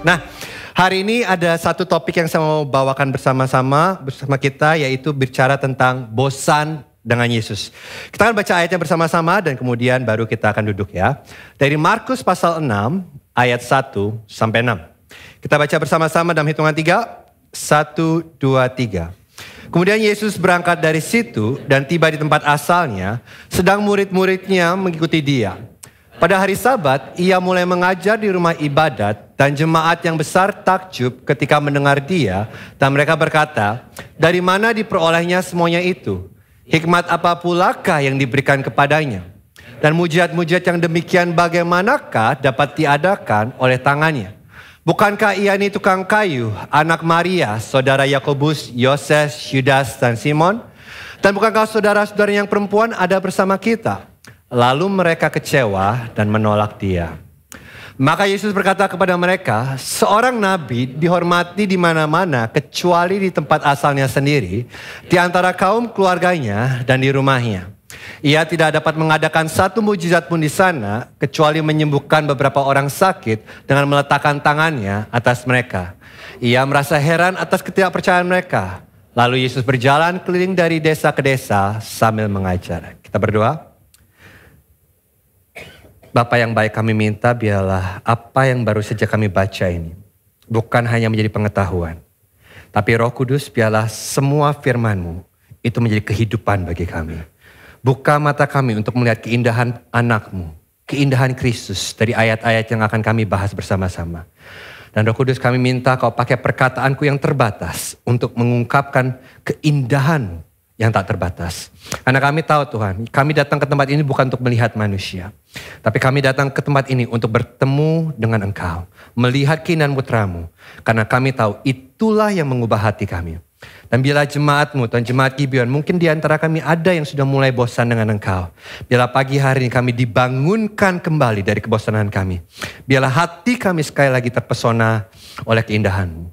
Nah, hari ini ada satu topik yang saya mau bawakan bersama kita, yaitu bicara tentang bosan dengan Yesus. Kita akan baca ayatnya bersama-sama dan kemudian baru kita akan duduk ya. Dari Markus pasal 6 ayat 1 sampai 6. Kita baca bersama-sama dalam hitungan 3. 1, 2, 3. Kemudian Yesus berangkat dari situ dan tiba di tempat asalnya, sedang murid-muridnya mengikuti dia. Pada hari Sabat, ia mulai mengajar di rumah ibadat dan jemaat yang besar takjub ketika mendengar dia. Dan mereka berkata, dari mana diperolehnya semuanya itu? Hikmat apa pulakah yang diberikan kepadanya? Dan mujizat-mujizat yang demikian bagaimanakah dapat diadakan oleh tangannya? Bukankah ia ini tukang kayu, anak Maria, saudara Yakobus, Yoses, Yudas, dan Simon? Dan bukankah saudara-saudara yang perempuan ada bersama kita? Lalu mereka kecewa dan menolak dia. Maka Yesus berkata kepada mereka, seorang nabi dihormati di mana-mana kecuali di tempat asalnya sendiri, di antara kaum keluarganya dan di rumahnya. Ia tidak dapat mengadakan satu mujizat pun di sana, kecuali menyembuhkan beberapa orang sakit dengan meletakkan tangannya atas mereka. Ia merasa heran atas ketidakpercayaan mereka. Lalu Yesus berjalan keliling dari desa ke desa sambil mengajar. Kita berdoa. Bapa yang baik, kami minta biarlah apa yang baru saja kami baca ini bukan hanya menjadi pengetahuan, tapi Roh Kudus biarlah semua firman-Mu itu menjadi kehidupan bagi kami. Buka mata kami untuk melihat keindahan anak-Mu, keindahan Kristus dari ayat-ayat yang akan kami bahas bersama-sama. Dan Roh Kudus, kami minta Kau pakai perkataanku yang terbatas untuk mengungkapkan keindahan yang tak terbatas. Karena kami tahu Tuhan, kami datang ke tempat ini bukan untuk melihat manusia. Tapi kami datang ke tempat ini untuk bertemu dengan Engkau. Melihat keindahan putra-Mu. Karena kami tahu itulah yang mengubah hati kami. Dan bila jemaat-Mu, Tuhan, jemaat Gibeon, mungkin di antara kami ada yang sudah mulai bosan dengan Engkau. Bila pagi hari ini kami dibangunkan kembali dari kebosanan kami. Biarlah hati kami sekali lagi terpesona oleh keindahan-Mu.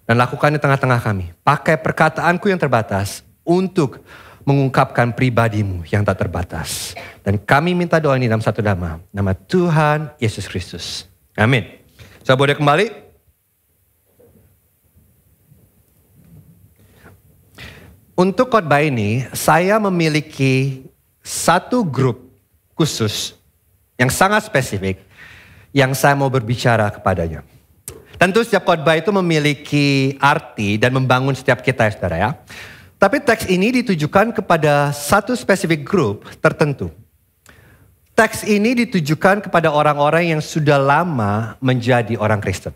Dan lakukan di tengah-tengah kami. Pakai perkataanku yang terbatas untuk mengungkapkan pribadi-Mu yang tak terbatas. Dan kami minta doa ini dalam satu nama Tuhan Yesus Kristus. Amin. Saya boleh kembali? Untuk khotbah ini, saya memiliki satu grup khusus yang sangat spesifik yang saya mau berbicara kepadanya. Tentu setiap khotbah itu memiliki arti dan membangun setiap kita ya saudara ya. Tapi teks ini ditujukan kepada satu spesifik grup tertentu. Teks ini ditujukan kepada orang-orang yang sudah lama menjadi orang Kristen.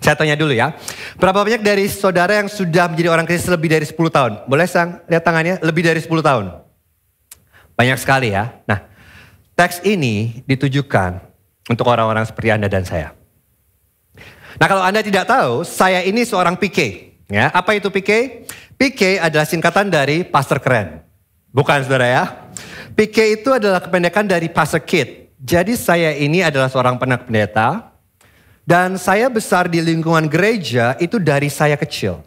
Saya tanya dulu ya, berapa banyak dari saudara yang sudah menjadi orang Kristen lebih dari 10 tahun? Boleh sang lihat tangannya, lebih dari 10 tahun. Banyak sekali ya. Nah, teks ini ditujukan untuk orang-orang seperti Anda dan saya. Nah, kalau Anda tidak tahu, saya ini seorang PK. Ya, apa itu PK? PK adalah singkatan dari Pastor Keren. Bukan saudara ya. PK itu adalah kependekan dari Pastor Kid. Jadi saya ini adalah seorang anak pendeta. Dan saya besar di lingkungan gereja itu dari saya kecil.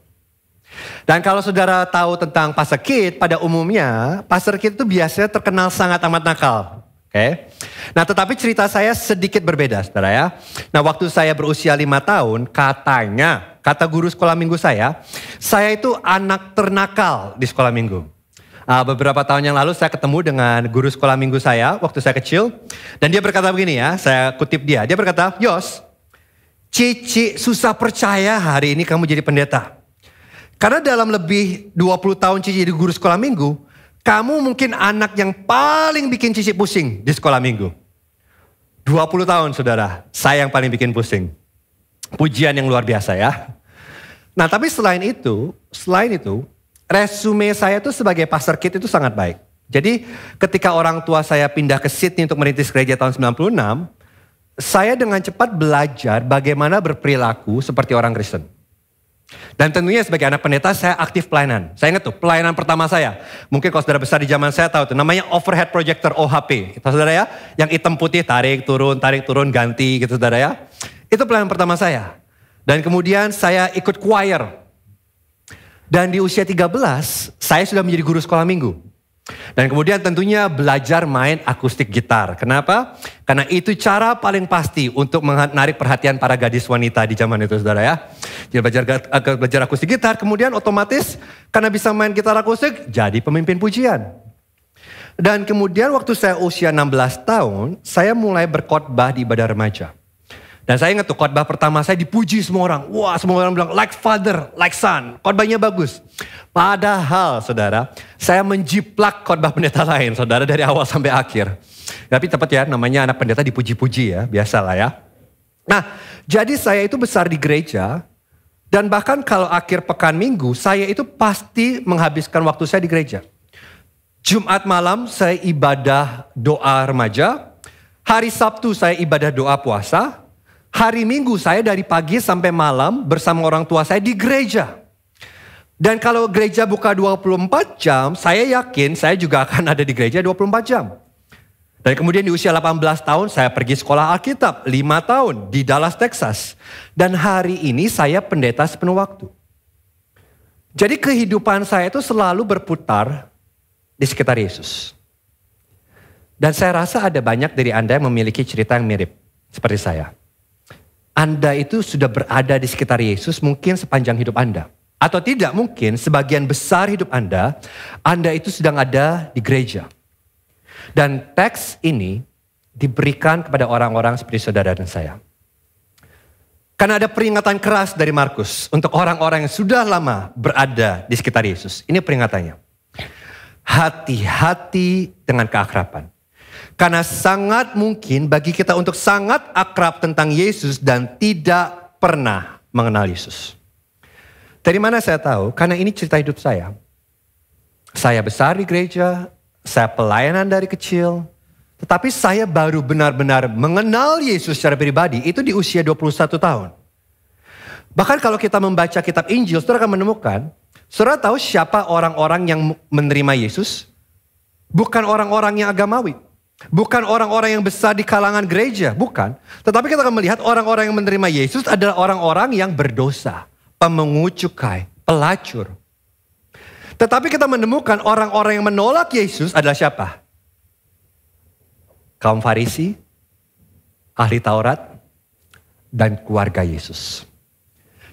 Dan kalau saudara tahu tentang Pastor Kid, pada umumnya Pastor Kid itu biasanya terkenal sangat amat nakal. Oke. Nah, tetapi cerita saya sedikit berbeda saudara ya. Nah, waktu saya berusia 5 tahun, kata guru sekolah minggu saya itu anak ternakal di sekolah minggu. Beberapa tahun yang lalu saya ketemu dengan guru sekolah minggu saya waktu saya kecil. Dan dia berkata begini ya, saya kutip dia. Dia berkata, Yos, Cici susah percaya hari ini kamu jadi pendeta. Karena dalam lebih 20 tahun Cici jadi guru sekolah minggu, kamu mungkin anak yang paling bikin Cici pusing di sekolah minggu. 20 tahun saudara, saya yang paling bikin pusing. Pujian yang luar biasa ya. Nah, tapi selain itu, resume saya tuh sebagai pastor kid itu sangat baik. Jadi ketika orang tua saya pindah ke Sydney untuk merintis gereja tahun 96, saya dengan cepat belajar bagaimana berperilaku seperti orang Kristen. Dan tentunya sebagai anak pendeta saya aktif pelayanan. Saya ingat tuh pelayanan pertama saya. Mungkin kalau saudara besar di zaman saya tahu tuh namanya overhead projector OHP. Itu saudara ya, yang hitam putih tarik turun ganti gitu saudara ya. Itu pelayanan pertama saya. Dan kemudian saya ikut choir. Dan di usia 13, saya sudah menjadi guru sekolah minggu. Dan kemudian tentunya belajar main akustik gitar. Kenapa? Karena itu cara paling pasti untuk menarik perhatian para gadis wanita di zaman itu, saudara ya. Jadi belajar akustik gitar, kemudian otomatis karena bisa main gitar akustik, jadi pemimpin pujian. Dan kemudian waktu saya usia 16 tahun, saya mulai berkhotbah di ibadah remaja. Dan saya ingat tuh khotbah pertama saya dipuji semua orang. Wah, semua orang bilang like father, like son. Khotbahnya bagus. Padahal saudara, saya menjiplak khotbah pendeta lain saudara dari awal sampai akhir. Tapi tepat ya, namanya anak pendeta dipuji-puji ya, biasalah ya. Nah, jadi saya itu besar di gereja. Dan bahkan kalau akhir pekan minggu, saya itu pasti menghabiskan waktu saya di gereja. Jumat malam saya ibadah doa remaja. Hari Sabtu saya ibadah doa puasa. Hari Minggu saya dari pagi sampai malam bersama orang tua saya di gereja. Dan kalau gereja buka 24 jam, saya yakin saya juga akan ada di gereja 24 jam. Dan kemudian di usia 18 tahun saya pergi sekolah Alkitab 5 tahun di Dallas, Texas. Dan hari ini saya pendeta sepenuh waktu. Jadi kehidupan saya itu selalu berputar di sekitar Yesus. Dan saya rasa ada banyak dari Anda yang memiliki cerita yang mirip seperti saya. Anda itu sudah berada di sekitar Yesus mungkin sepanjang hidup Anda. Atau tidak mungkin sebagian besar hidup Anda itu sedang ada di gereja. Dan teks ini diberikan kepada orang-orang seperti saudara dan saya. Karena ada peringatan keras dari Markus untuk orang-orang yang sudah lama berada di sekitar Yesus. Ini peringatannya. Hati-hati dengan keakraban. Karena sangat mungkin bagi kita untuk sangat akrab tentang Yesus dan tidak pernah mengenal Yesus. Dari mana saya tahu? Karena ini cerita hidup saya. Saya besar di gereja, saya pelayanan dari kecil. Tetapi saya baru benar-benar mengenal Yesus secara pribadi itu di usia 21 tahun. Bahkan kalau kita membaca kitab Injil, saudara akan menemukan, saudara tahu siapa orang-orang yang menerima Yesus? Bukan orang-orang yang agamawi. Bukan orang-orang yang besar di kalangan gereja, bukan. Tetapi kita akan melihat orang-orang yang menerima Yesus adalah orang-orang yang berdosa, pemungut cukai, pelacur. Tetapi kita menemukan orang-orang yang menolak Yesus adalah siapa? Kaum Farisi, ahli Taurat, dan keluarga Yesus.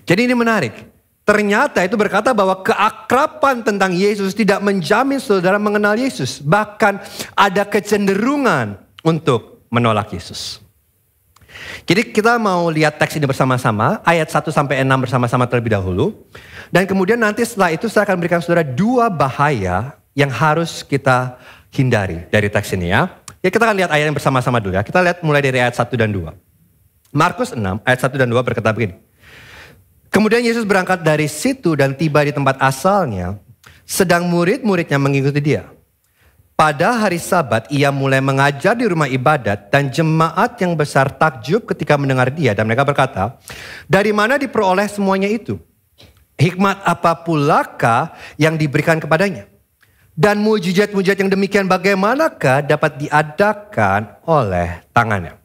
Jadi ini menarik. Ternyata itu berkata bahwa keakraban tentang Yesus tidak menjamin saudara mengenal Yesus. Bahkan ada kecenderungan untuk menolak Yesus. Jadi kita mau lihat teks ini bersama-sama. Ayat 1-6 bersama-sama terlebih dahulu. Dan kemudian nanti setelah itu saya akan berikan saudara 2 bahaya yang harus kita hindari dari teks ini ya. Ya kita akan lihat ayat yang bersama-sama dulu ya. Kita lihat mulai dari ayat 1 dan 2. Markus 6 ayat 1 dan 2 berkata begini. Kemudian Yesus berangkat dari situ dan tiba di tempat asalnya, sedang murid-muridnya mengikuti dia. Pada hari Sabat ia mulai mengajar di rumah ibadat dan jemaat yang besar takjub ketika mendengar dia. Dan mereka berkata, dari mana diperoleh semuanya itu? Hikmat apa pulakah yang diberikan kepadanya? Dan mujizat-mujizat yang demikian bagaimanakah dapat diadakan oleh tangannya?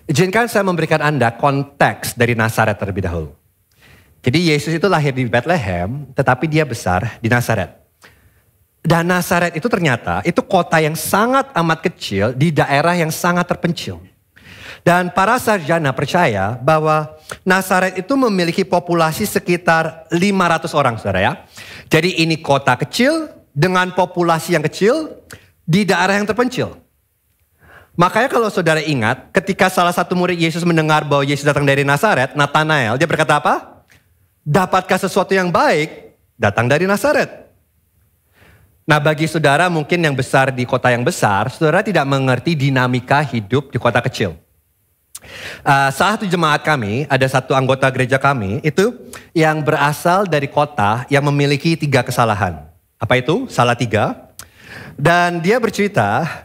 Izinkan saya memberikan Anda konteks dari Nazaret terlebih dahulu. Jadi Yesus itu lahir di Bethlehem, tetapi dia besar di Nazaret. Dan Nazaret itu ternyata itu kota yang sangat amat kecil di daerah yang sangat terpencil. Dan para sarjana percaya bahwa Nazaret itu memiliki populasi sekitar 500 orang, saudara ya. Jadi ini kota kecil dengan populasi yang kecil di daerah yang terpencil. Makanya kalau saudara ingat, ketika salah satu murid Yesus mendengar bahwa Yesus datang dari Nazaret, Nathanael, dia berkata apa? Dapatkah sesuatu yang baik datang dari Nazaret? Nah bagi saudara mungkin yang besar di kota yang besar, saudara tidak mengerti dinamika hidup di kota kecil. Salah satu jemaat kami, ada satu anggota gereja kami, itu yang berasal dari kota yang memiliki 3 kesalahan. Apa itu? Salah 3. Dan dia bercerita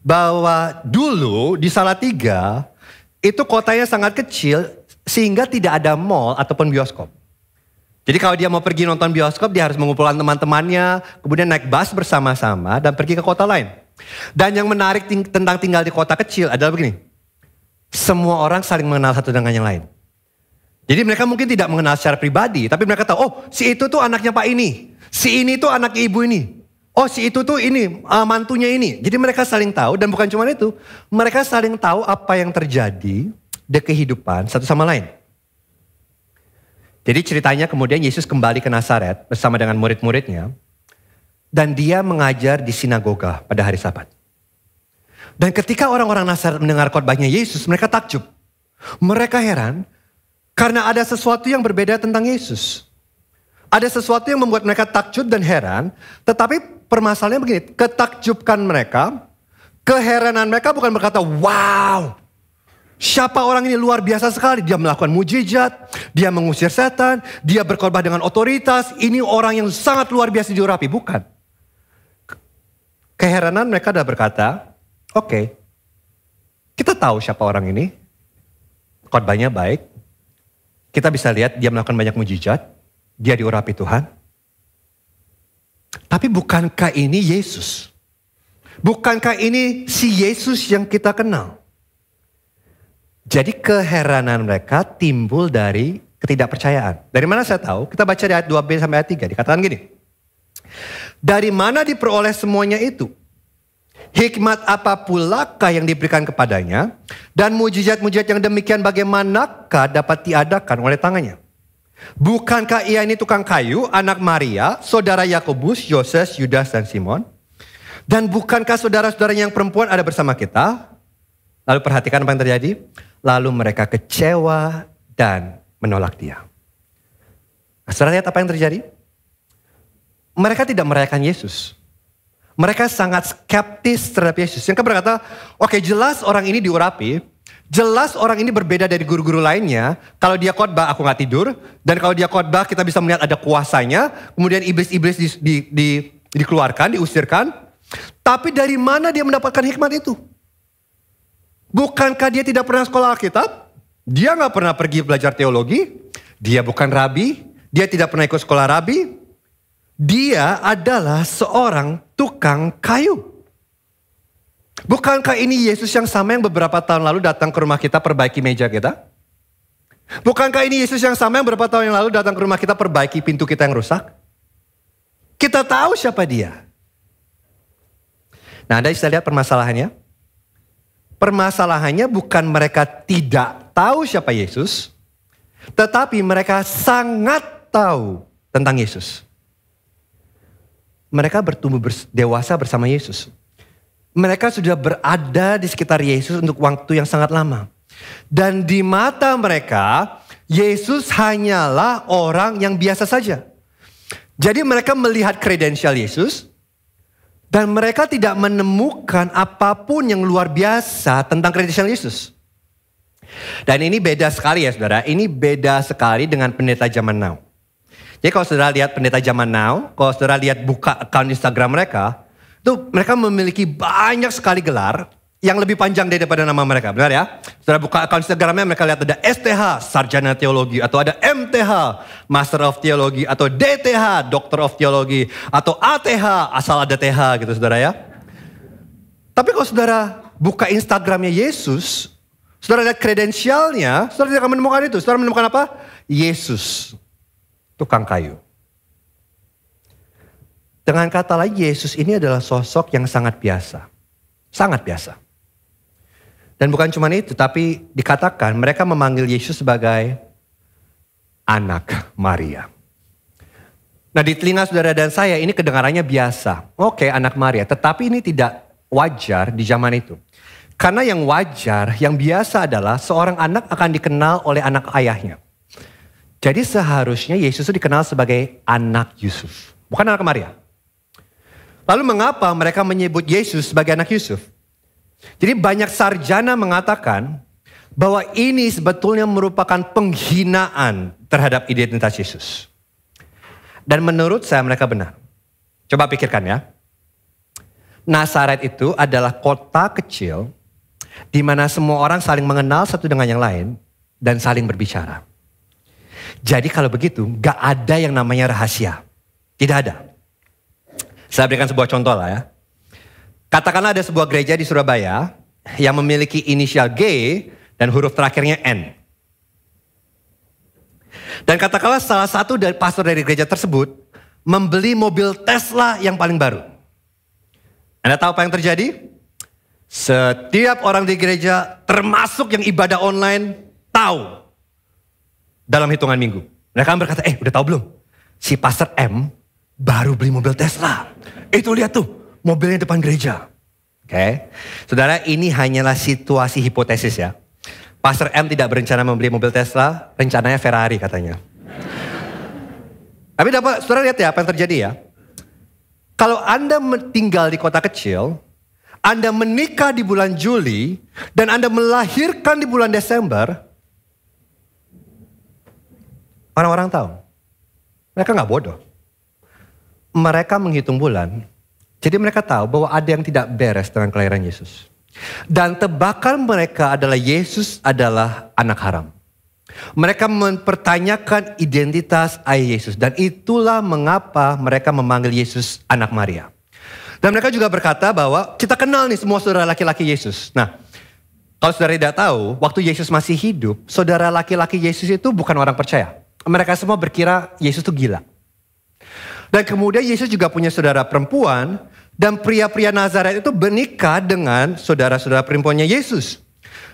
bahwa dulu di Salatiga itu kotanya sangat kecil sehingga tidak ada mall ataupun bioskop. Jadi kalau dia mau pergi nonton bioskop dia harus mengumpulkan teman-temannya, kemudian naik bus bersama-sama dan pergi ke kota lain. Dan yang menarik tentang tinggal di kota kecil adalah begini. Semua orang saling mengenal satu dengan yang lain. Jadi mereka mungkin tidak mengenal secara pribadi, tapi mereka tahu, oh si itu tuh anaknya Pak ini, si ini tuh anak ibu ini. Oh si itu tuh ini, mantunya ini. Jadi mereka saling tahu dan bukan cuma itu. Mereka saling tahu apa yang terjadi di kehidupan satu sama lain. Jadi ceritanya kemudian Yesus kembali ke Nazaret bersama dengan murid-muridnya. Dan dia mengajar di sinagoga pada hari Sabat. Dan ketika orang-orang Nazaret mendengar khotbahnya Yesus, mereka takjub. Mereka heran karena ada sesuatu yang berbeda tentang Yesus. Ada sesuatu yang membuat mereka takjub dan heran. Tetapi permasalahannya begini, ketakjubkan mereka, keheranan mereka bukan berkata, wow, siapa orang ini luar biasa sekali. Dia melakukan mujizat, dia mengusir setan, dia berkhotbah dengan otoritas. Ini orang yang sangat luar biasa diurapi. Bukan. Keheranan mereka adalah berkata, oke, kita tahu siapa orang ini. Khotbahnya baik. Kita bisa lihat dia melakukan banyak mujizat. Dia diurapi Tuhan. Tapi bukankah ini Yesus? Bukankah ini si Yesus yang kita kenal? Jadi keheranan mereka timbul dari ketidakpercayaan. Dari mana saya tahu? Kita baca di ayat 2b sampai ayat 3. Dikatakan gini. Dari mana diperoleh semuanya itu? Hikmat apa pulakah yang diberikan kepadanya? Dan mujizat-mujizat yang demikian bagaimanakah dapat diadakan oleh tangannya? Bukankah ia ini tukang kayu, anak Maria, saudara Yakobus, Yoses, Yudas, dan Simon? Dan bukankah saudara-saudaranya yang perempuan ada bersama kita? Lalu perhatikan apa yang terjadi. Lalu mereka kecewa dan menolak dia. Nah, saudara lihat apa yang terjadi? Mereka tidak merayakan Yesus. Mereka sangat skeptis terhadap Yesus. Yang berkata, oke, jelas orang ini diurapi. Jelas orang ini berbeda dari guru-guru lainnya. Kalau dia khotbah aku gak tidur. Dan kalau dia khotbah kita bisa melihat ada kuasanya. Kemudian iblis-iblis dikeluarkan, diusirkan. Tapi dari mana dia mendapatkan hikmat itu? Bukankah dia tidak pernah sekolah Alkitab? Dia gak pernah pergi belajar teologi. Dia bukan rabi. Dia tidak pernah ikut sekolah rabi. Dia adalah seorang tukang kayu. Bukankah ini Yesus yang sama yang beberapa tahun lalu datang ke rumah kita perbaiki meja kita? Bukankah ini Yesus yang sama yang beberapa tahun yang lalu datang ke rumah kita perbaiki pintu kita yang rusak? Kita tahu siapa dia. Nah, Anda bisa lihat permasalahannya. Permasalahannya bukan mereka tidak tahu siapa Yesus, tetapi mereka sangat tahu tentang Yesus. Mereka bertumbuh dewasa bersama Yesus. Mereka sudah berada di sekitar Yesus untuk waktu yang sangat lama. Dan di mata mereka, Yesus hanyalah orang yang biasa saja. Jadi mereka melihat kredensial Yesus. Dan mereka tidak menemukan apapun yang luar biasa tentang kredensial Yesus. Dan ini beda sekali ya saudara. Ini beda sekali dengan pendeta zaman now. Jadi kalau saudara lihat pendeta zaman now, kalau saudara lihat buka account Instagram mereka, itu mereka memiliki banyak sekali gelar yang lebih panjang daripada nama mereka. Benar ya? Saudara buka account Instagramnya mereka lihat ada STH, Sarjana Teologi, atau ada MTH, Master of Theology, atau DTH, Doctor of Theology, atau ATH, asal ada TH gitu saudara ya. Tapi kalau saudara buka Instagramnya Yesus, saudara lihat kredensialnya, saudara tidak akan menemukan itu. Saudara menemukan apa? Yesus. Tukang kayu. Dengan kata lain, Yesus ini adalah sosok yang sangat biasa. Sangat biasa. Dan bukan cuma itu, tapi dikatakan mereka memanggil Yesus sebagai anak Maria. Nah di telinga saudara dan saya ini kedengarannya biasa. Oke, anak Maria. Tetapi ini tidak wajar di zaman itu. Karena yang wajar, yang biasa adalah seorang anak akan dikenal oleh anak ayahnya. Jadi seharusnya Yesus itu dikenal sebagai anak Yusuf, bukan anak Maria. Lalu mengapa mereka menyebut Yesus sebagai anak Yusuf? Jadi banyak sarjana mengatakan bahwa ini sebetulnya merupakan penghinaan terhadap identitas Yesus. Dan menurut saya mereka benar. Coba pikirkan ya. Nazaret itu adalah kota kecil di mana semua orang saling mengenal satu dengan yang lain dan saling berbicara. Jadi kalau begitu, gak ada yang namanya rahasia. Tidak ada. Saya berikan sebuah contoh lah ya. Katakanlah ada sebuah gereja di Surabaya yang memiliki inisial G dan huruf terakhirnya N. Dan katakanlah salah satu dari pastor dari gereja tersebut membeli mobil Tesla yang paling baru. Anda tahu apa yang terjadi? Setiap orang di gereja, termasuk yang ibadah online, tahu dalam hitungan minggu. Mereka berkata, udah tahu belum? Si Pastor M baru beli mobil Tesla. Itu lihat tuh, mobilnya depan gereja. Oke, saudara, ini hanyalah situasi hipotesis ya. Pastor M tidak berencana membeli mobil Tesla, rencananya Ferrari katanya. Tapi saudara lihat ya apa yang terjadi ya. Kalau Anda tinggal di kota kecil, Anda menikah di bulan Juli, dan Anda melahirkan di bulan Desember, orang-orang tahu. Mereka nggak bodoh. Mereka menghitung bulan, jadi mereka tahu bahwa ada yang tidak beres dengan kelahiran Yesus. Dan tebakan mereka adalah Yesus adalah anak haram. Mereka mempertanyakan identitas ayah Yesus. Dan itulah mengapa mereka memanggil Yesus anak Maria. Dan mereka juga berkata bahwa kita kenal nih semua saudara laki-laki Yesus. Nah, kalau saudara tidak tahu, waktu Yesus masih hidup, saudara laki-laki Yesus itu bukan orang percaya. Mereka semua berkira Yesus itu gila. Dan kemudian Yesus juga punya saudara perempuan. Dan pria-pria Nazaret itu menikah dengan saudara-saudara perempuannya Yesus.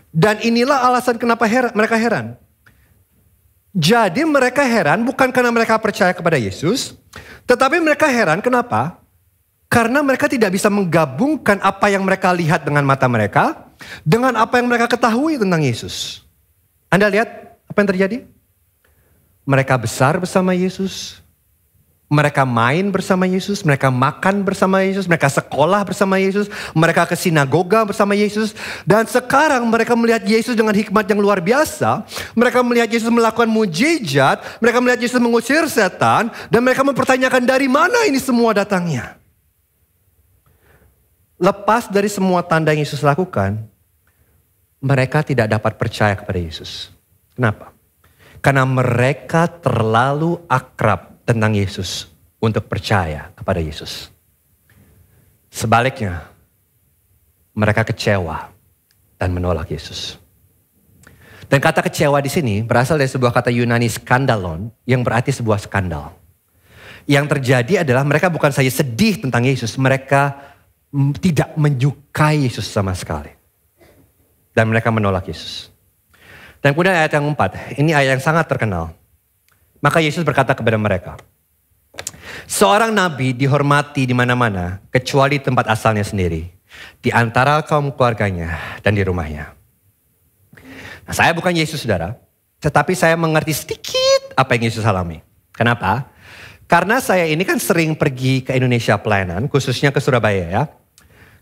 Dan inilah alasan kenapa mereka heran. Jadi mereka heran bukan karena mereka percaya kepada Yesus. Tetapi mereka heran kenapa? Karena mereka tidak bisa menggabungkan apa yang mereka lihat dengan mata mereka. Dengan apa yang mereka ketahui tentang Yesus. Anda lihat apa yang terjadi? Mereka besar bersama Yesus. Mereka main bersama Yesus, mereka makan bersama Yesus, mereka sekolah bersama Yesus, mereka ke sinagoga bersama Yesus. Dan sekarang mereka melihat Yesus dengan hikmat yang luar biasa. Mereka melihat Yesus melakukan mujizat, mereka melihat Yesus mengusir setan. Dan mereka mempertanyakan dari mana ini semua datangnya. Lepas dari semua tanda yang Yesus lakukan, mereka tidak dapat percaya kepada Yesus. Kenapa? Karena mereka terlalu akrab tentang Yesus untuk percaya kepada Yesus. Sebaliknya, mereka kecewa dan menolak Yesus. Dan kata kecewa di sini berasal dari sebuah kata Yunani skandalon yang berarti sebuah skandal. Yang terjadi adalah mereka bukan saja sedih tentang Yesus, mereka tidak menyukai Yesus sama sekali. Dan mereka menolak Yesus. Dan kemudian ayat yang 4, ini ayat yang sangat terkenal. Maka Yesus berkata kepada mereka, seorang nabi dihormati di mana-mana kecuali tempat asalnya sendiri, di antara kaum keluarganya dan di rumahnya. Nah, saya bukan Yesus saudara, tetapi saya mengerti sedikit apa yang Yesus alami. Kenapa? Karena saya ini kan sering pergi ke Indonesia pelayanan, khususnya ke Surabaya ya.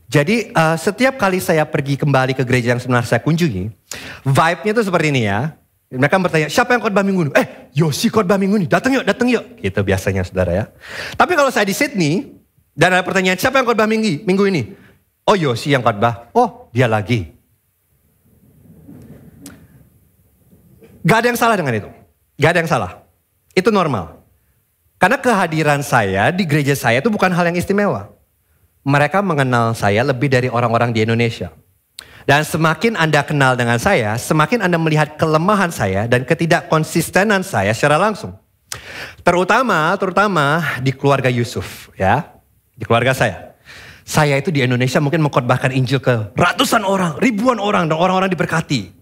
Jadi setiap kali saya pergi kembali ke gereja yang sebenarnya saya kunjungi, vibe-nya tuh seperti ini ya. Mereka bertanya, siapa yang khotbah minggu ini? Yosi khotbah minggu ini, datang yuk. Gitu biasanya saudara ya. Tapi kalau saya di Sydney, dan ada pertanyaan, siapa yang khotbah minggu ini? Oh Yosi yang khotbah, oh dia lagi. Gak ada yang salah dengan itu. Gak ada yang salah. Itu normal. Karena kehadiran saya di gereja saya itu bukan hal yang istimewa. Mereka mengenal saya lebih dari orang-orang di Indonesia. Dan semakin Anda kenal dengan saya, semakin Anda melihat kelemahan saya dan ketidakkonsistenan saya secara langsung. Terutama di keluarga Yusuf ya, di keluarga saya. Saya itu di Indonesia mungkin mengkhotbahkan Injil ke ratusan orang, ribuan orang dan orang-orang diberkati.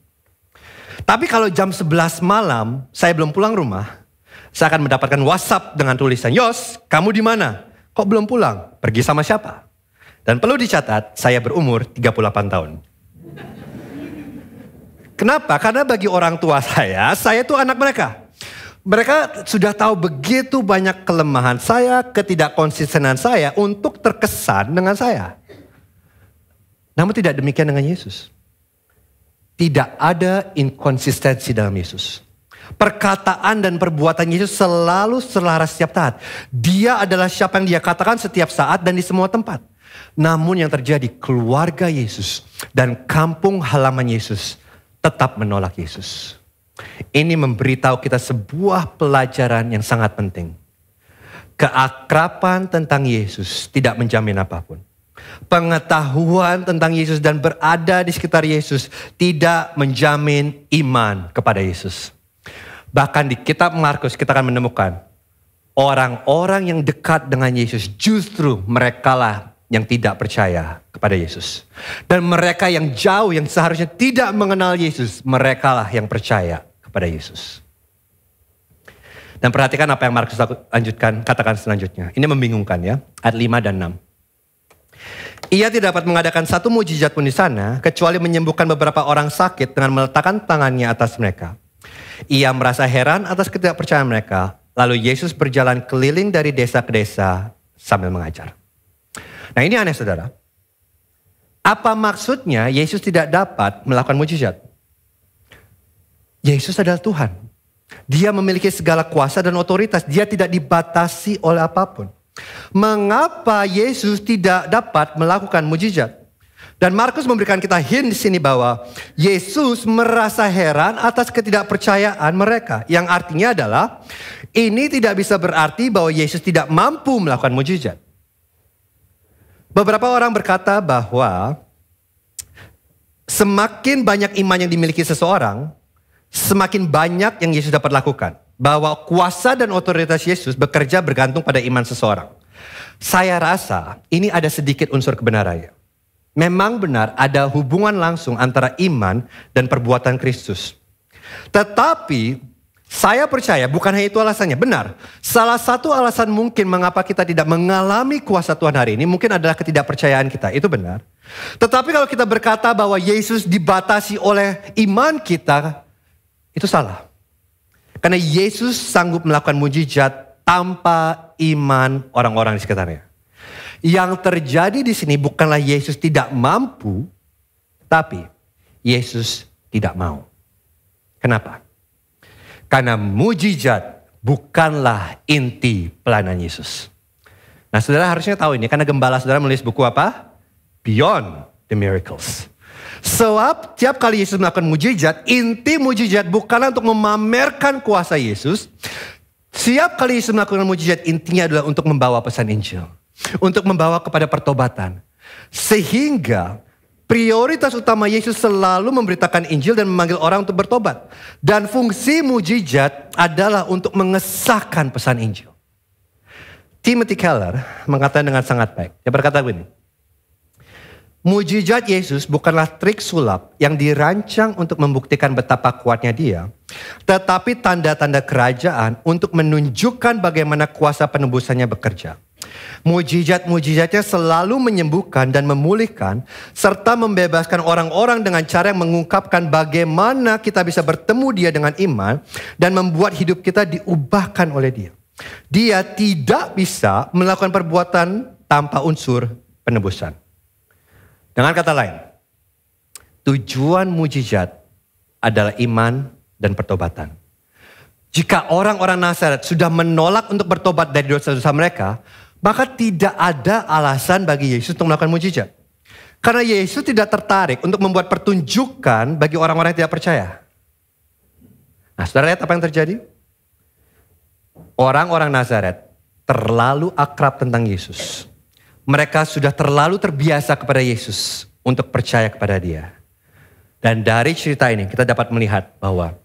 Tapi kalau jam 11 malam saya belum pulang rumah, saya akan mendapatkan WhatsApp dengan tulisan, Yos, kamu di mana? Kok belum pulang? Pergi sama siapa? Dan perlu dicatat, saya berumur 38 tahun. Kenapa? Karena bagi orang tua saya itu anak mereka. Mereka sudah tahu begitu banyak kelemahan saya, ketidakkonsistenan saya untuk terkesan dengan saya. Namun tidak demikian dengan Yesus. Tidak ada inkonsistensi dalam Yesus. Perkataan dan perbuatan Yesus selalu selaras setiap saat. Dia adalah siapa yang dia katakan setiap saat dan di semua tempat. Namun yang terjadi, keluarga Yesus dan kampung halaman Yesus tetap menolak Yesus. Ini memberitahu kita sebuah pelajaran yang sangat penting. Keakraban tentang Yesus tidak menjamin apapun. Pengetahuan tentang Yesus dan berada di sekitar Yesus tidak menjamin iman kepada Yesus. Bahkan di kitab Markus kita akan menemukan orang-orang yang dekat dengan Yesus justru merekalah yang tidak percaya kepada Yesus. Dan mereka yang jauh, yang seharusnya tidak mengenal Yesus, merekalah yang percaya kepada Yesus. Dan perhatikan apa yang Markus katakan selanjutnya. Ini membingungkan ya, ayat 5 dan 6. Ia tidak dapat mengadakan satu mujizat pun di sana, kecuali menyembuhkan beberapa orang sakit dengan meletakkan tangannya atas mereka. Ia merasa heran atas ketidakpercayaan mereka, lalu Yesus berjalan keliling dari desa ke desa sambil mengajar. Nah ini aneh saudara. Apa maksudnya Yesus tidak dapat melakukan mujizat? Yesus adalah Tuhan. Dia memiliki segala kuasa dan otoritas. Dia tidak dibatasi oleh apapun. Mengapa Yesus tidak dapat melakukan mujizat? Dan Markus memberikan kita hint di sini bahwa Yesus merasa heran atas ketidakpercayaan mereka. Yang artinya adalah ini tidak bisa berarti bahwa Yesus tidak mampu melakukan mujizat. Beberapa orang berkata bahwa semakin banyak iman yang dimiliki seseorang, semakin banyak yang Yesus dapat lakukan. Bahwa kuasa dan otoritas Yesus bekerja bergantung pada iman seseorang. Saya rasa ini ada sedikit unsur kebenarannya. Memang benar ada hubungan langsung antara iman dan perbuatan Kristus. Tetapi saya percaya bukan hanya itu alasannya. Benar, salah satu alasan mungkin mengapa kita tidak mengalami kuasa Tuhan hari ini mungkin adalah ketidakpercayaan kita. Itu benar. Tetapi kalau kita berkata bahwa Yesus dibatasi oleh iman kita, itu salah. Karena Yesus sanggup melakukan mujizat tanpa iman orang-orang di sekitarnya. Yang terjadi di sini bukanlah Yesus tidak mampu, tapi Yesus tidak mau. Kenapa? Karena mujizat bukanlah inti pelayanan Yesus. Nah saudara harusnya tahu ini, karena gembala saudara menulis buku apa? Beyond the Miracles. Sebab tiap kali Yesus melakukan mujizat, inti mujizat bukanlah untuk memamerkan kuasa Yesus. Setiap kali Yesus melakukan mujizat, intinya adalah untuk membawa pesan Injil. Untuk membawa kepada pertobatan. Sehingga prioritas utama Yesus selalu memberitakan Injil dan memanggil orang untuk bertobat. Dan fungsi mujizat adalah untuk mengesahkan pesan Injil. Timothy Keller mengatakan dengan sangat baik. Dia berkata begini. Mujizat Yesus bukanlah trik sulap yang dirancang untuk membuktikan betapa kuatnya dia. Tetapi tanda-tanda kerajaan untuk menunjukkan bagaimana kuasa penebusannya bekerja. Mujizat-mujizatnya selalu menyembuhkan dan memulihkan. Serta membebaskan orang-orang dengan cara yang mengungkapkan bagaimana kita bisa bertemu dia dengan iman. Dan membuat hidup kita diubahkan oleh dia. Dia tidak bisa melakukan perbuatan tanpa unsur penebusan. Dengan kata lain, tujuan mujizat adalah iman dan pertobatan. Jika orang-orang Nazaret sudah menolak untuk bertobat dari dosa-dosa mereka, maka tidak ada alasan bagi Yesus untuk melakukan mujizat. Karena Yesus tidak tertarik untuk membuat pertunjukan bagi orang-orang yang tidak percaya. Nah, saudara lihat apa yang terjadi? Orang-orang Nazaret terlalu akrab tentang Yesus. Mereka sudah terlalu terbiasa kepada Yesus untuk percaya kepada dia. Dan dari cerita ini kita dapat melihat bahwa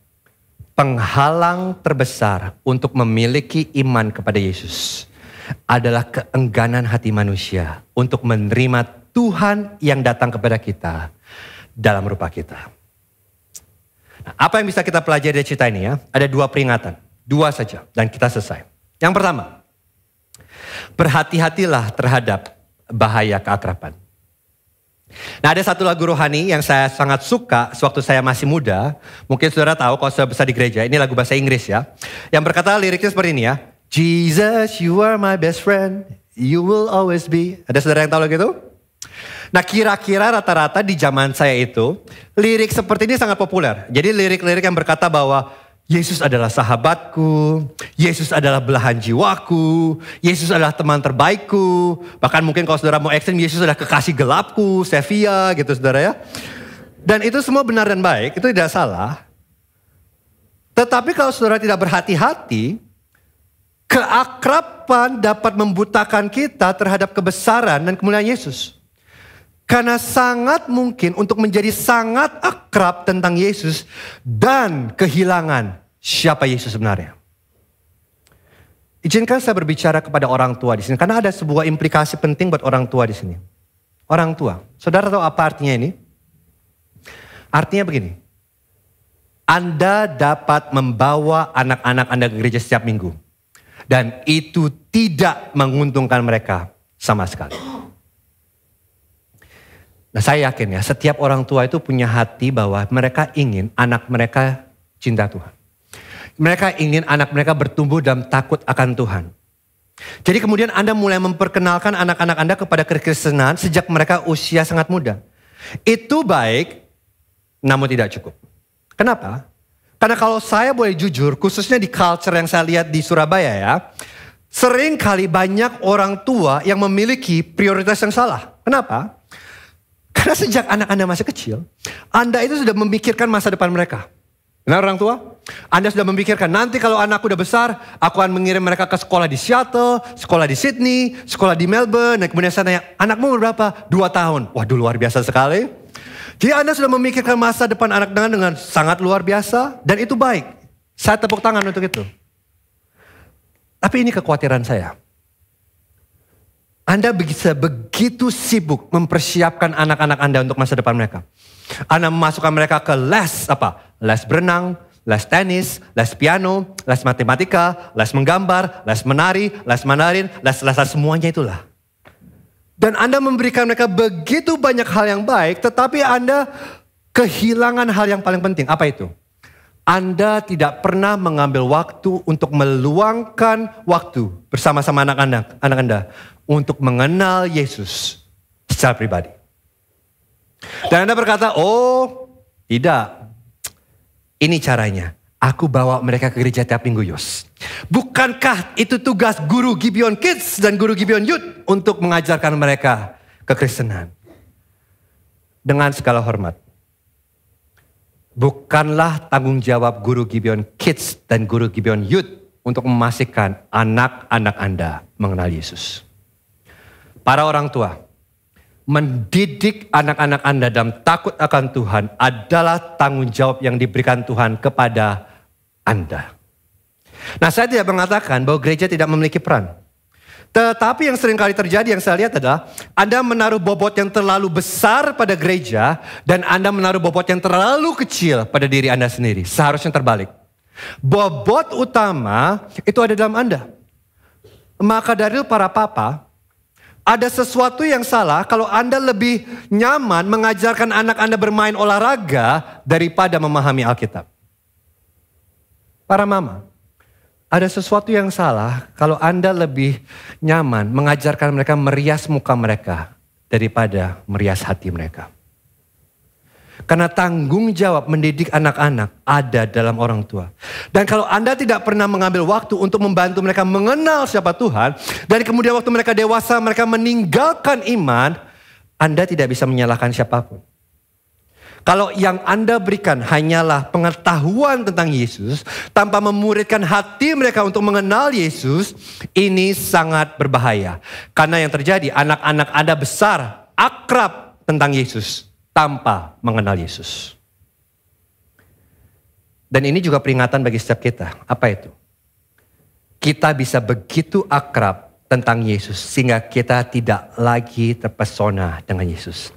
penghalang terbesar untuk memiliki iman kepada Yesus adalah keengganan hati manusia untuk menerima Tuhan yang datang kepada kita dalam rupa kita. Nah, apa yang bisa kita pelajari dari cerita ini ya? Ada 2 peringatan, 2 saja dan kita selesai. Yang pertama, berhati-hatilah terhadap bahaya keakraban. Nah ada satu lagu rohani yang saya sangat suka sewaktu saya masih muda. Mungkin saudara tahu kalau sudah besar di gereja. Ini lagu bahasa Inggris ya. Yang berkata liriknya seperti ini ya. Jesus, you are my best friend. You will always be. Ada saudara yang tahu lagu itu? Nah kira-kira rata-rata di zaman saya itu. Lirik seperti ini sangat populer. Jadi lirik-lirik yang berkata bahwa Yesus adalah sahabatku, Yesus adalah belahan jiwaku, Yesus adalah teman terbaikku. Bahkan mungkin kalau saudara mau ekstrim, Yesus adalah kekasih gelapku, Sevilla gitu saudara ya. Dan itu semua benar dan baik, itu tidak salah. Tetapi kalau saudara tidak berhati-hati, keakraban dapat membutakan kita terhadap kebesaran dan kemuliaan Yesus. Karena sangat mungkin untuk menjadi sangat akrab tentang Yesus dan kehilangan siapa Yesus sebenarnya. Izinkan saya berbicara kepada orang tua di sini. Karena ada sebuah implikasi penting buat orang tua di sini. Orang tua. Saudara tahu apa artinya ini? Artinya begini. Anda dapat membawa anak-anak Anda ke gereja setiap minggu. Dan itu tidak menguntungkan mereka sama sekali. Nah, saya yakin ya, setiap orang tua itu punya hati bahwa mereka ingin anak mereka cinta Tuhan. Mereka ingin anak mereka bertumbuh dalam takut akan Tuhan. Jadi kemudian Anda mulai memperkenalkan anak-anak Anda kepada kekristenan sejak mereka usia sangat muda. Itu baik, namun tidak cukup. Kenapa? Karena kalau saya boleh jujur, khususnya di culture yang saya lihat di Surabaya ya, sering kali banyak orang tua yang memiliki prioritas yang salah. Kenapa? Karena sejak anak Anda masih kecil, Anda itu sudah memikirkan masa depan mereka. Benar orang tua? Anda sudah memikirkan nanti kalau anakku udah besar, aku akan mengirim mereka ke sekolah di Seattle, sekolah di Sydney, sekolah di Melbourne. Dan kemudian saya tanya, anakmu berapa? 2 tahun. Waduh, luar biasa sekali. Jadi Anda sudah memikirkan masa depan anak dengan sangat luar biasa. Dan itu baik. Saya tepuk tangan untuk itu. Tapi ini kekhawatiran saya. Anda bisa begitu sibuk mempersiapkan anak-anak Anda untuk masa depan mereka. Anda memasukkan mereka ke les apa? Les berenang, les tenis, les piano, les matematika, les menggambar, les menari, les Mandarin, les semuanya itulah. Dan Anda memberikan mereka begitu banyak hal yang baik, tetapi Anda kehilangan hal yang paling penting. Apa itu? Anda tidak pernah mengambil waktu untuk meluangkan waktu bersama-sama anak Anda untuk mengenal Yesus secara pribadi. Dan Anda berkata, oh tidak, ini caranya. Aku bawa mereka ke gereja tiap minggu, Yos. Bukankah itu tugas guru Gibeon Kids dan guru Gibeon Youth untuk mengajarkan mereka kekristenan? Dengan segala hormat. Bukanlah tanggung jawab guru Gibeon Kids dan guru Gibeon Youth untuk memastikan anak-anak Anda mengenal Yesus. Para orang tua, mendidik anak-anak Anda dalam takut akan Tuhan adalah tanggung jawab yang diberikan Tuhan kepada Anda. Nah, saya tidak mengatakan bahwa gereja tidak memiliki peran. Tetapi yang sering kali terjadi yang saya lihat adalah Anda menaruh bobot yang terlalu besar pada gereja dan Anda menaruh bobot yang terlalu kecil pada diri Anda sendiri. Seharusnya terbalik. Bobot utama itu ada dalam Anda. Maka dari itu para papa, ada sesuatu yang salah kalau Anda lebih nyaman mengajarkan anak Anda bermain olahraga daripada memahami Alkitab. Para mama, ada sesuatu yang salah kalau Anda lebih nyaman mengajarkan mereka merias muka mereka daripada merias hati mereka. Karena tanggung jawab mendidik anak-anak ada dalam orang tua. Dan kalau Anda tidak pernah mengambil waktu untuk membantu mereka mengenal siapa Tuhan. Dan kemudian waktu mereka dewasa mereka meninggalkan iman. Anda tidak bisa menyalahkan siapapun. Kalau yang Anda berikan hanyalah pengetahuan tentang Yesus. Tanpa memuridkan hati mereka untuk mengenal Yesus. Ini sangat berbahaya. Karena yang terjadi anak-anak Anda besar akrab tentang Yesus. Tanpa mengenal Yesus. Dan ini juga peringatan bagi setiap kita. Apa itu? Kita bisa begitu akrab tentang Yesus sehingga kita tidak lagi terpesona dengan Yesus.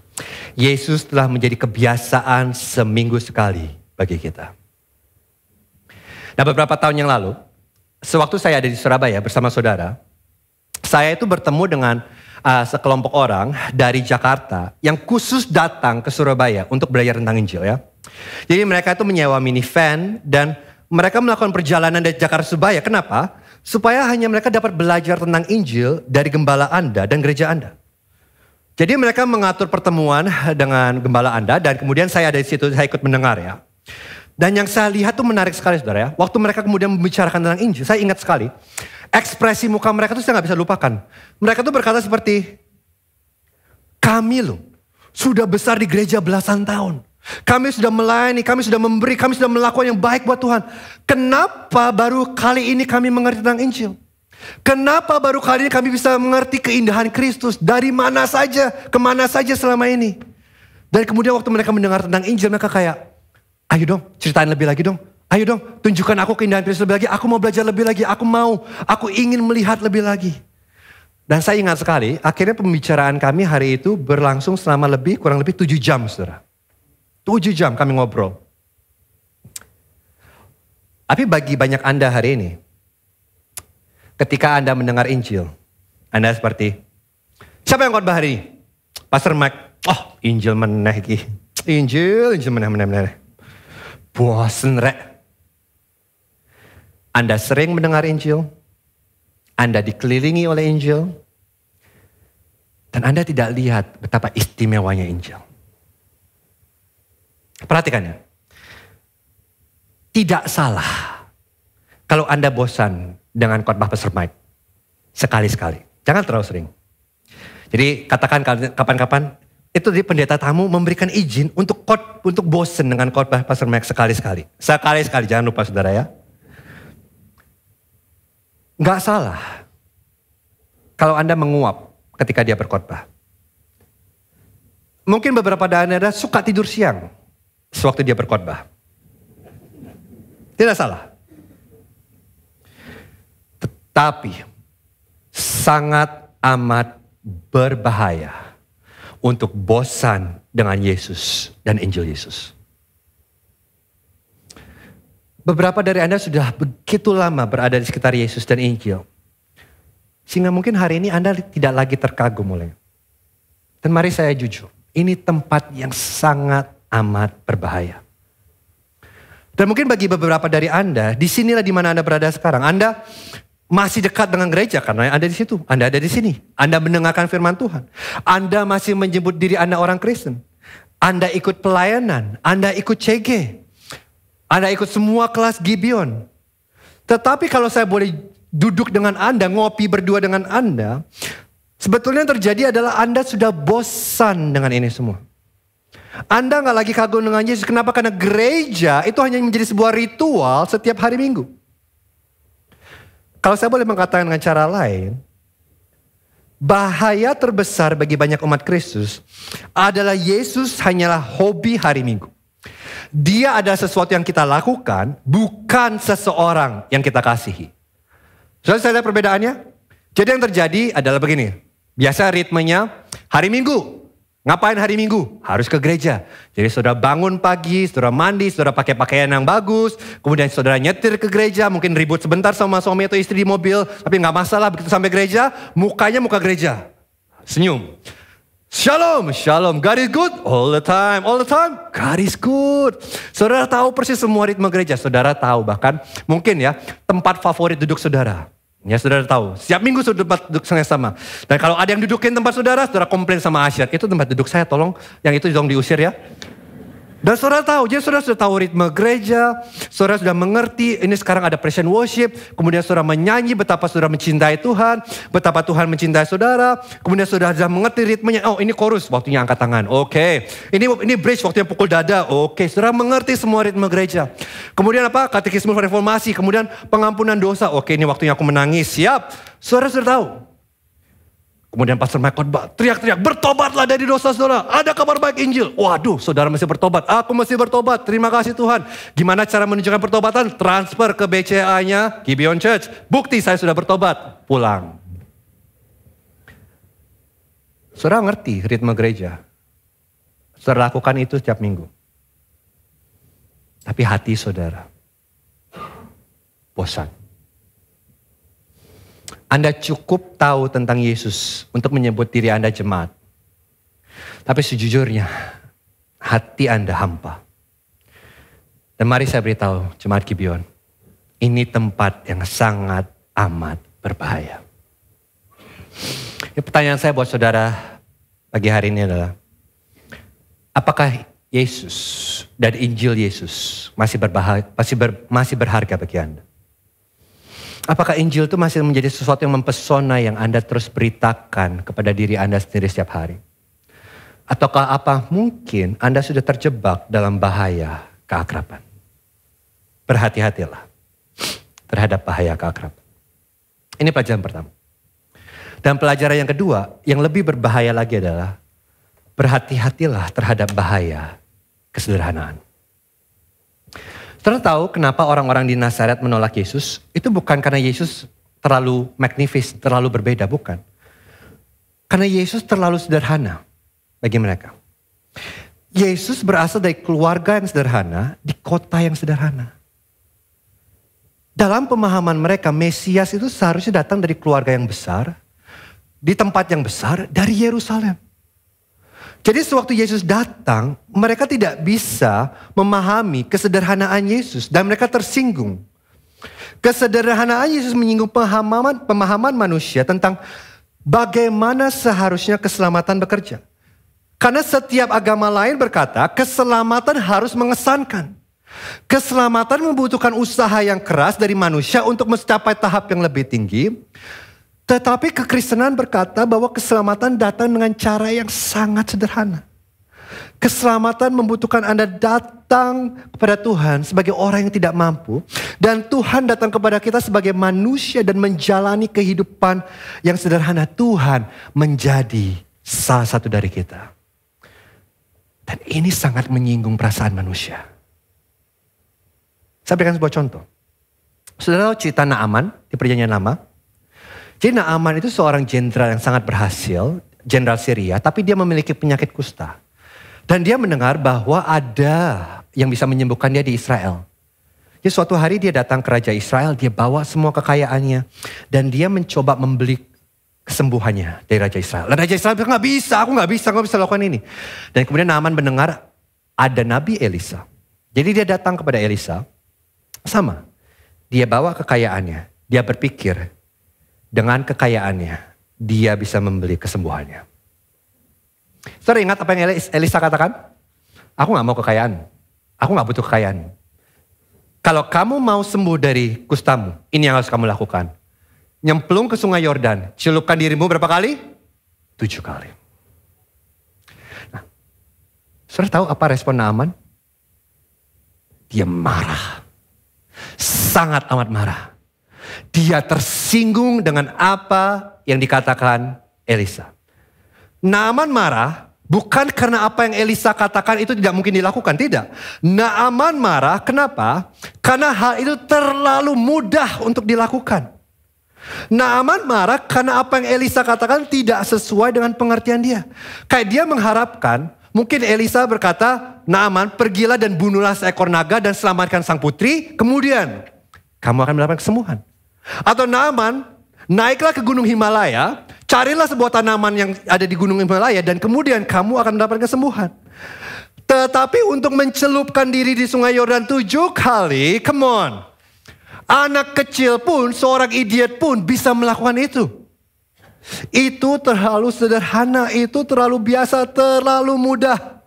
Yesus telah menjadi kebiasaan seminggu sekali bagi kita. Nah, beberapa tahun yang lalu, sewaktu saya ada di Surabaya bersama saudara, saya itu bertemu dengan sekelompok orang dari Jakarta yang khusus datang ke Surabaya untuk belajar tentang Injil ya. Jadi mereka itu menyewa minivan dan mereka melakukan perjalanan dari Jakarta ke Surabaya. Kenapa? Supaya hanya mereka dapat belajar tentang Injil dari gembala Anda dan gereja Anda. Jadi mereka mengatur pertemuan dengan gembala Anda dan kemudian saya ada di situ, saya ikut mendengar ya. Dan yang saya lihat tuh menarik sekali saudara ya. Waktu mereka kemudian membicarakan tentang Injil, saya ingat sekali. Ekspresi muka mereka tuh saya gak bisa lupakan. Mereka tuh berkata seperti, kami loh sudah besar di gereja belasan tahun. Kami sudah melayani, kami sudah memberi, kami sudah melakukan yang baik buat Tuhan. Kenapa baru kali ini kami mengerti tentang Injil? Kenapa baru kali ini kami bisa mengerti keindahan Kristus? Dari mana saja, kemana saja selama ini? Dan kemudian waktu mereka mendengar tentang Injil, mereka kayak, ayo dong ceritain lebih lagi dong. Ayo dong, tunjukkan aku keindahan Kristus lebih lagi. Aku mau belajar lebih lagi. Aku ingin melihat lebih lagi. Dan saya ingat sekali, akhirnya pembicaraan kami hari itu berlangsung selama kurang lebih 7 jam, saudara. 7 jam kami ngobrol. Tapi bagi banyak Anda hari ini, ketika Anda mendengar Injil, Anda seperti, siapa yang khotbah hari ini? Pastor Mike. Oh, Injil meneh iki. Injil meneh. Bosen rek. Anda sering mendengar Injil, Anda dikelilingi oleh Injil, dan Anda tidak lihat betapa istimewanya Injil. Perhatikan ya. Tidak salah kalau Anda bosan dengan khotbah Pastor Mike. Sekali-sekali. Jangan terlalu sering. Jadi katakan kapan-kapan, itu di pendeta tamu memberikan izin untuk bosan dengan khotbah Pastor Mike sekali-sekali. Sekali-sekali, jangan lupa saudara ya. Nggak salah kalau Anda menguap ketika dia berkhotbah. Mungkin beberapa dari Anda suka tidur siang sewaktu dia berkhotbah. Tidak salah. Tetapi sangat amat berbahaya untuk bosan dengan Yesus dan Injil Yesus. Beberapa dari Anda sudah begitu lama berada di sekitar Yesus dan Injil. Sehingga mungkin hari ini Anda tidak lagi terkagum olehnya. Dan mari saya jujur, ini tempat yang sangat amat berbahaya. Dan mungkin bagi beberapa dari Anda, disinilah di mana Anda berada sekarang. Anda masih dekat dengan gereja karena Anda di situ. Anda ada di sini. Anda mendengarkan firman Tuhan. Anda masih menyebut diri Anda orang Kristen. Anda ikut pelayanan. Anda ikut CG. Anda ikut semua kelas Gibeon. Tetapi kalau saya boleh duduk dengan Anda, ngopi berdua dengan Anda, sebetulnya yang terjadi adalah Anda sudah bosan dengan ini semua. Anda gak lagi kagum dengan Yesus. Kenapa? Karena gereja itu hanya menjadi sebuah ritual setiap hari Minggu. Kalau saya boleh mengatakan dengan cara lain, bahaya terbesar bagi banyak umat Kristus adalah Yesus hanyalah hobi hari Minggu. Dia adalah sesuatu yang kita lakukan, bukan seseorang yang kita kasihi. Saya lihat perbedaannya. Jadi yang terjadi adalah begini. Biasa ritmenya hari Minggu. Ngapain hari Minggu? Harus ke gereja. Jadi saudara bangun pagi, saudara mandi, saudara pakai pakaian yang bagus. Kemudian saudara nyetir ke gereja. Mungkin ribut sebentar sama suami atau istri di mobil. Tapi gak masalah, begitu sampai gereja, mukanya muka gereja. Senyum. Shalom, shalom. God is good all the time. God is good. Saudara tahu persis semua ritme gereja. Saudara tahu bahkan mungkin ya tempat favorit duduk saudara. Ya saudara tahu. Setiap minggu saudara duduk sama. Dan kalau ada yang dudukin tempat saudara, saudara komplain sama Asyad. Itu tempat duduk saya, tolong yang itu dong diusir ya. Dan saudara tahu, jadi saudara sudah tahu ritme gereja, saudara sudah mengerti, ini sekarang ada praise and worship, kemudian saudara menyanyi betapa saudara mencintai Tuhan, betapa Tuhan mencintai saudara, kemudian saudara sudah mengerti ritmenya, oh ini chorus, waktunya angkat tangan, oke. Ini bridge, waktunya pukul dada, oke. Saudara mengerti semua ritme gereja. Kemudian apa? Katekisme reformasi, kemudian pengampunan dosa, oke ini waktunya aku menangis, siap. Saudara sudah tahu. Kemudian Pastor Mike khotbah, teriak-teriak, bertobatlah dari dosa saudara. Ada kabar baik Injil. Waduh, saudara masih bertobat. Aku masih bertobat. Terima kasih Tuhan. Gimana cara menunjukkan pertobatan? Transfer ke BCA-nya Gibeon Church. Bukti saya sudah bertobat. Pulang. Saudara ngerti ritme gereja. Saudara lakukan itu setiap minggu. Tapi hati saudara bosan. Anda cukup tahu tentang Yesus untuk menyebut diri Anda jemaat. Tapi sejujurnya, hati Anda hampa. Dan mari saya beritahu, jemaat Gibeon, ini tempat yang sangat amat berbahaya. Pertanyaan saya buat saudara pagi hari ini adalah, apakah Yesus dan Injil Yesus masih berharga bagi Anda? Apakah Injil itu masih menjadi sesuatu yang mempesona yang Anda terus beritakan kepada diri Anda sendiri setiap hari? Ataukah apa mungkin Anda sudah terjebak dalam bahaya keakraban? Berhati-hatilah terhadap bahaya keakraban. Ini pelajaran pertama. Dan pelajaran yang kedua, yang lebih berbahaya lagi adalah berhati-hatilah terhadap bahaya kesederhanaan. Saudara tahu kenapa orang-orang di Nazaret menolak Yesus? Itu bukan karena Yesus terlalu magnifis, terlalu berbeda, bukan. Karena Yesus terlalu sederhana bagi mereka. Yesus berasal dari keluarga yang sederhana, di kota yang sederhana. Dalam pemahaman mereka, Mesias itu seharusnya datang dari keluarga yang besar, di tempat yang besar, dari Yerusalem. Jadi sewaktu Yesus datang, mereka tidak bisa memahami kesederhanaan Yesus dan mereka tersinggung. Kesederhanaan Yesus menyinggung pemahaman manusia tentang bagaimana seharusnya keselamatan bekerja. Karena setiap agama lain berkata keselamatan harus mengesankan. Keselamatan membutuhkan usaha yang keras dari manusia untuk mencapai tahap yang lebih tinggi. Tetapi kekristenan berkata bahwa keselamatan datang dengan cara yang sangat sederhana. Keselamatan membutuhkan Anda datang kepada Tuhan sebagai orang yang tidak mampu. Dan Tuhan datang kepada kita sebagai manusia dan menjalani kehidupan yang sederhana. Tuhan menjadi salah satu dari kita. Dan ini sangat menyinggung perasaan manusia. Saya berikan sebuah contoh. Saudara tahu cerita Naaman di Perjanjian Lama? Jadi Naaman itu seorang jenderal yang sangat berhasil, jenderal Syria, tapi dia memiliki penyakit kusta. Dan dia mendengar bahwa ada yang bisa menyembuhkan dia di Israel. Jadi suatu hari dia datang ke Raja Israel, dia bawa semua kekayaannya. Dan dia mencoba membeli kesembuhannya dari Raja Israel. Dan Raja Israel bilang, aku gak bisa lakukan ini. Dan kemudian Naaman mendengar ada Nabi Elisa. Jadi dia datang kepada Elisa, sama. Dia bawa kekayaannya, dia berpikir, dengan kekayaannya, dia bisa membeli kesembuhannya. Saudara ingat apa yang Elisa katakan? Aku gak mau kekayaan. Aku gak butuh kekayaan. Kalau kamu mau sembuh dari kustamu, ini yang harus kamu lakukan. Nyemplung ke sungai Yordan, celupkan dirimu berapa kali? 7 kali. Nah, saudara tahu apa respon Naaman? Dia marah. Sangat amat marah. Dia tersinggung dengan apa yang dikatakan Elisa. Naaman marah bukan karena apa yang Elisa katakan itu tidak mungkin dilakukan. Tidak. Naaman marah kenapa? Karena hal itu terlalu mudah untuk dilakukan. Naaman marah karena apa yang Elisa katakan tidak sesuai dengan pengertian dia. Kayak dia mengharapkan, mungkin Elisa berkata, Naaman pergilah dan bunuhlah seekor naga dan selamatkan sang putri. Kemudian kamu akan mendapatkan kesembuhan. Atau Naaman, naiklah ke gunung Himalaya, carilah sebuah tanaman yang ada di gunung Himalaya dan kemudian kamu akan mendapatkan kesembuhan. Tetapi untuk mencelupkan diri di sungai Yordan 7 kali, come on. Anak kecil pun, seorang idiot pun bisa melakukan itu. Itu terlalu sederhana, itu terlalu biasa, terlalu mudah.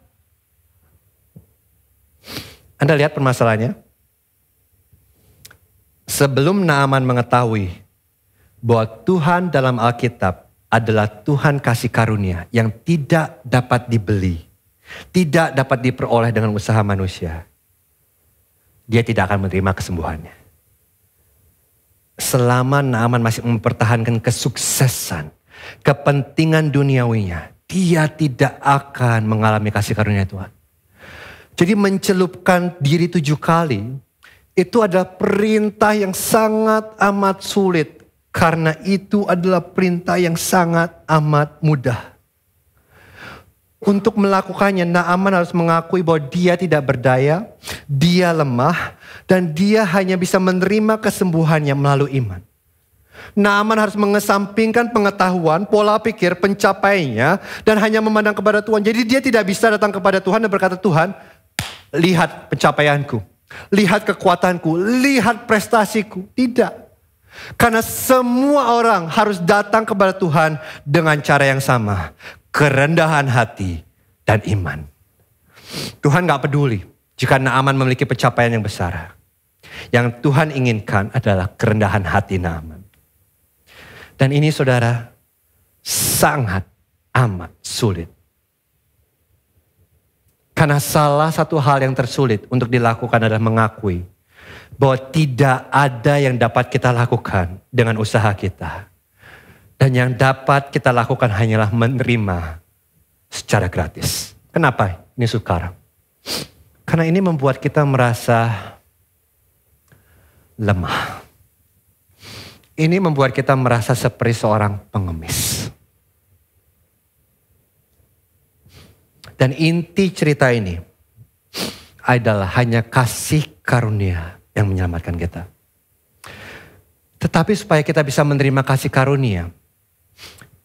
Anda lihat permasalahannya? Sebelum Naaman mengetahui bahwa Tuhan dalam Alkitab adalah Tuhan kasih karunia yang tidak dapat dibeli, tidak dapat diperoleh dengan usaha manusia, dia tidak akan menerima kesembuhannya. Selama Naaman masih mempertahankan kesuksesan, kepentingan duniawinya, dia tidak akan mengalami kasih karunia Tuhan. Jadi mencelupkan diri 7 kali, itu adalah perintah yang sangat amat sulit. Karena itu adalah perintah yang sangat amat mudah. Untuk melakukannya, Naaman harus mengakui bahwa dia tidak berdaya, dia lemah, dan dia hanya bisa menerima kesembuhannya melalui iman. Naaman harus mengesampingkan pengetahuan, pola pikir, pencapaiannya, dan hanya memandang kepada Tuhan. Jadi dia tidak bisa datang kepada Tuhan dan berkata, Tuhan, lihat pencapaianku. Lihat kekuatanku, lihat prestasiku. Tidak. Karena semua orang harus datang kepada Tuhan dengan cara yang sama. Kerendahan hati dan iman. Tuhan gak peduli jika Naaman memiliki pencapaian yang besar. Yang Tuhan inginkan adalah kerendahan hati Naaman. Dan ini saudara, sangat amat sulit. Karena salah satu hal yang tersulit untuk dilakukan adalah mengakui bahwa tidak ada yang dapat kita lakukan dengan usaha kita. Dan yang dapat kita lakukan hanyalah menerima secara gratis. Kenapa ini sukar? Karena ini membuat kita merasa lemah. Ini membuat kita merasa seperti seorang pengemis. Dan inti cerita ini adalah hanya kasih karunia yang menyelamatkan kita. Tetapi supaya kita bisa menerima kasih karunia,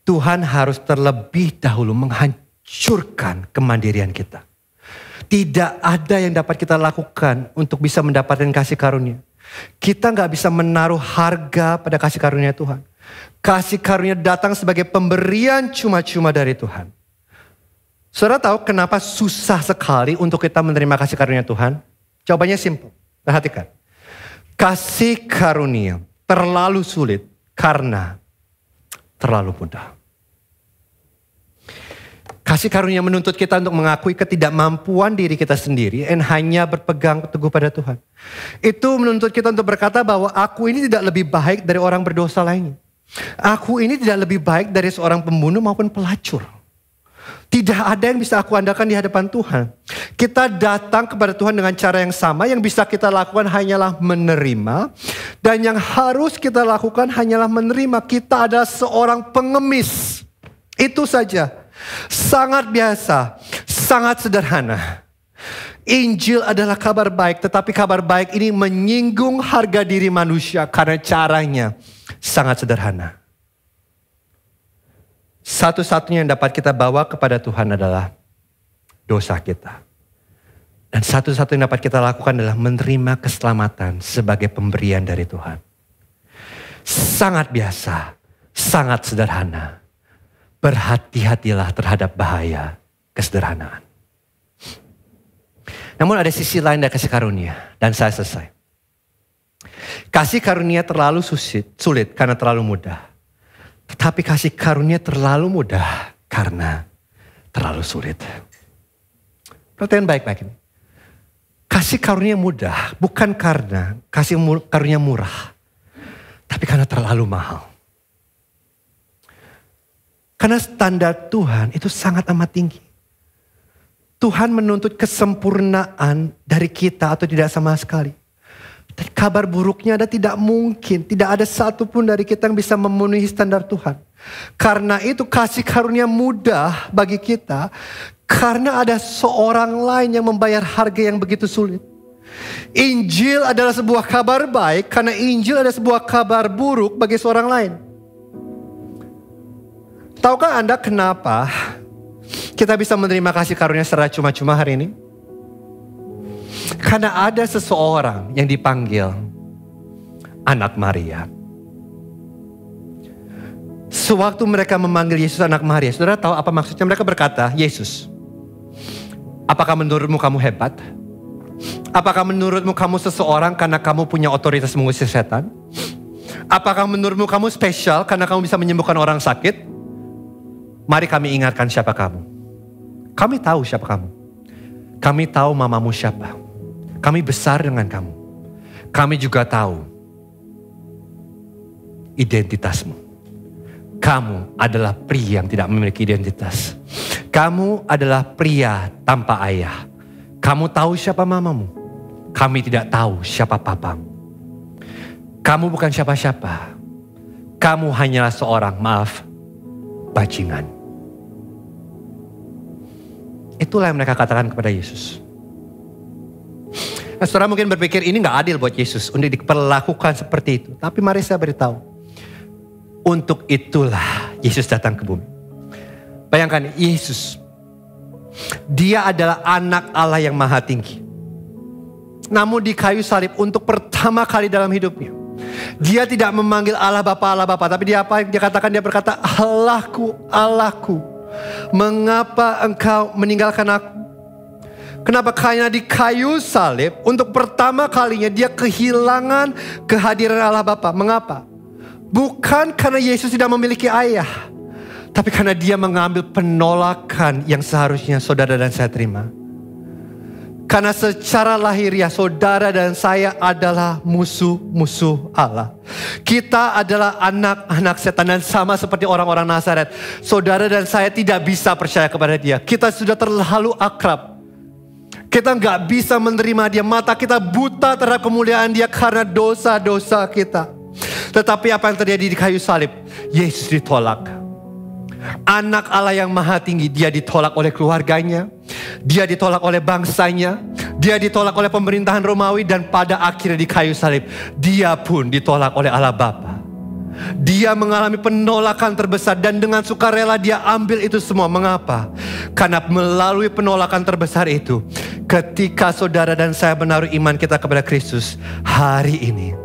Tuhan harus terlebih dahulu menghancurkan kemandirian kita. Tidak ada yang dapat kita lakukan untuk bisa mendapatkan kasih karunia. Kita gak bisa menaruh harga pada kasih karunia Tuhan. Kasih karunia datang sebagai pemberian cuma-cuma dari Tuhan. Saudara tahu kenapa susah sekali untuk kita menerima kasih karunia Tuhan? Jawabannya simpel. Perhatikan. Kasih karunia terlalu sulit karena terlalu mudah. Kasih karunia menuntut kita untuk mengakui ketidakmampuan diri kita sendiri dan hanya berpegang teguh pada Tuhan. Itu menuntut kita untuk berkata bahwa aku ini tidak lebih baik dari orang berdosa lainnya. Aku ini tidak lebih baik dari seorang pembunuh maupun pelacur. Tidak ada yang bisa aku andalkan di hadapan Tuhan. Kita datang kepada Tuhan dengan cara yang sama. Yang bisa kita lakukan hanyalah menerima. Dan yang harus kita lakukan hanyalah menerima. Kita adalah seorang pengemis. Itu saja. Sangat biasa. Sangat sederhana. Injil adalah kabar baik. Tetapi kabar baik ini menyinggung harga diri manusia. Karena caranya sangat sederhana. Satu-satunya yang dapat kita bawa kepada Tuhan adalah dosa kita. Dan satu-satunya yang dapat kita lakukan adalah menerima keselamatan sebagai pemberian dari Tuhan. Sangat biasa, sangat sederhana. Berhati-hatilah terhadap bahaya kesederhanaan. Namun ada sisi lain dari kasih karunia. Dan saya selesai. Kasih karunia terlalu sulit karena terlalu mudah. Tetapi kasih karunia terlalu mudah karena terlalu sulit. Perhatian baik-baik ini. Kasih karunia mudah bukan karena kasih karunia murah. Tapi karena terlalu mahal. Karena standar Tuhan itu sangat amat tinggi. Tuhan menuntut kesempurnaan dari kita atau tidak sama sekali. Dan kabar buruknya ada tidak mungkin. Tidak ada satupun dari kita yang bisa memenuhi standar Tuhan. Karena itu kasih karunia mudah bagi kita. Karena ada seorang lain yang membayar harga yang begitu sulit. Injil adalah sebuah kabar baik. Karena Injil adalah sebuah kabar buruk bagi seorang lain. Tahukah Anda kenapa kita bisa menerima kasih karunia secara cuma-cuma hari ini? Karena ada seseorang yang dipanggil anak Maria. Sewaktu mereka memanggil Yesus anak Maria, saudara tahu apa maksudnya? Mereka berkata, Yesus, apakah menurutmu kamu hebat? Apakah menurutmu kamu seseorang karena kamu punya otoritas mengusir setan? Apakah menurutmu kamu spesial karena kamu bisa menyembuhkan orang sakit? Mari kami ingatkan siapa kamu. Kami tahu siapa kamu. Kami tahu mamamu siapa. Kami besar dengan kamu. Kami juga tahu identitasmu. Kamu adalah pria yang tidak memiliki identitas. Kamu adalah pria tanpa ayah. Kamu tahu siapa mamamu. Kami tidak tahu siapa papamu. Kamu bukan siapa-siapa. Kamu hanyalah seorang, bajingan. Itulah yang mereka katakan kepada Yesus. Nah, saudara mungkin berpikir ini gak adil buat Yesus untuk diperlakukan seperti itu. Tapi mari saya beritahu. Untuk itulah Yesus datang ke bumi. Bayangkan Yesus. Dia adalah anak Allah yang maha tinggi. Namun di kayu salib untuk pertama kali dalam hidupnya. Dia tidak memanggil Allah Bapa. Tapi dia apa? Dia katakan, dia berkata, Allahku, Allahku. Mengapa engkau meninggalkan aku? Kenapa? Karena di kayu salib untuk pertama kalinya dia kehilangan kehadiran Allah Bapa. Mengapa? Bukan karena Yesus tidak memiliki ayah. Tapi karena dia mengambil penolakan yang seharusnya saudara dan saya terima. Karena secara lahiriah saudara dan saya adalah musuh-musuh Allah. Kita adalah anak-anak setan dan sama seperti orang-orang Nazaret. Saudara dan saya tidak bisa percaya kepada dia. Kita sudah terlalu akrab. Kita nggak bisa menerima dia. Mata kita buta terhadap kemuliaan dia karena dosa-dosa kita. Tetapi apa yang terjadi di kayu salib? Yesus ditolak. Anak Allah yang maha tinggi, dia ditolak oleh keluarganya. Dia ditolak oleh bangsanya. Dia ditolak oleh pemerintahan Romawi. Dan pada akhirnya di kayu salib, dia pun ditolak oleh Allah Bapa. Dia mengalami penolakan terbesar dan dengan sukarela dia ambil itu semua. Mengapa? Karena melalui penolakan terbesar itu, ketika saudara dan saya menaruh iman kita kepada Kristus, hari ini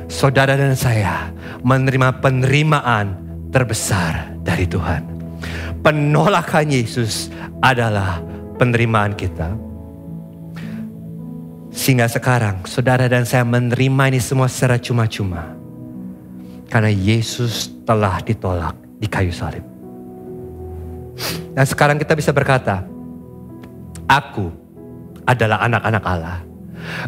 saudara dan saya menerima penerimaan terbesar dari Tuhan. Penolakan Yesus adalah penerimaan kita. Sehingga sekarang saudara dan saya menerima ini semua secara cuma-cuma. Karena Yesus telah ditolak di kayu salib. Dan sekarang kita bisa berkata, aku adalah anak-anak Allah.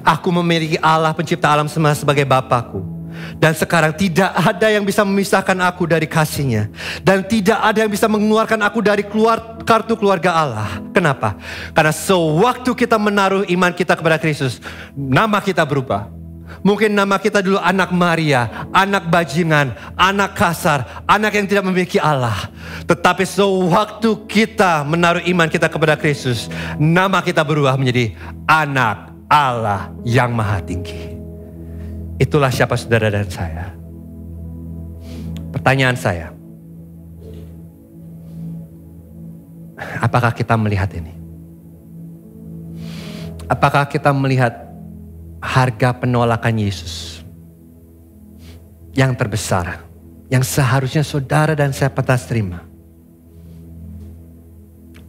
Aku memiliki Allah pencipta alam semesta sebagai Bapakku. Dan sekarang tidak ada yang bisa memisahkan aku dari kasih-Nya. Dan tidak ada yang bisa mengeluarkan aku dari kartu keluarga Allah. Kenapa? Karena sewaktu kita menaruh iman kita kepada Kristus, nama kita berubah. Mungkin nama kita dulu anak Maria, anak bajingan, anak kasar, anak yang tidak memiliki Allah. Tetapi sewaktu kita menaruh iman kita kepada Kristus, nama kita berubah menjadi anak Allah yang maha tinggi. Itulah siapa saudara dan saya. Pertanyaan saya, apakah kita melihat ini? Apakah kita melihat harga penolakan Yesus yang terbesar, yang seharusnya saudara dan saya pantas terima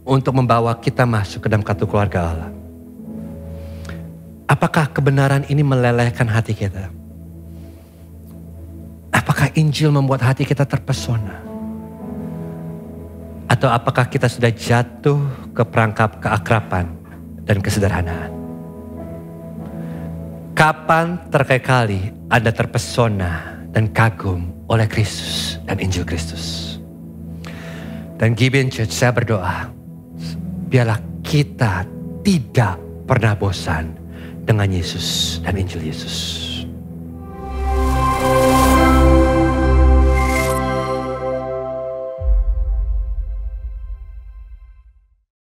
untuk membawa kita masuk ke dalam kartu keluarga Allah? Apakah kebenaran ini melelehkan hati kita? Apakah Injil membuat hati kita terpesona? Atau apakah kita sudah jatuh ke perangkap keakraban dan kesederhanaan? Kapan terakhir kali Anda terpesona dan kagum oleh Kristus dan Injil Kristus? Dan Gibeon Church, saya berdoa, biarlah kita tidak pernah bosan dengan Yesus dan Injil Yesus.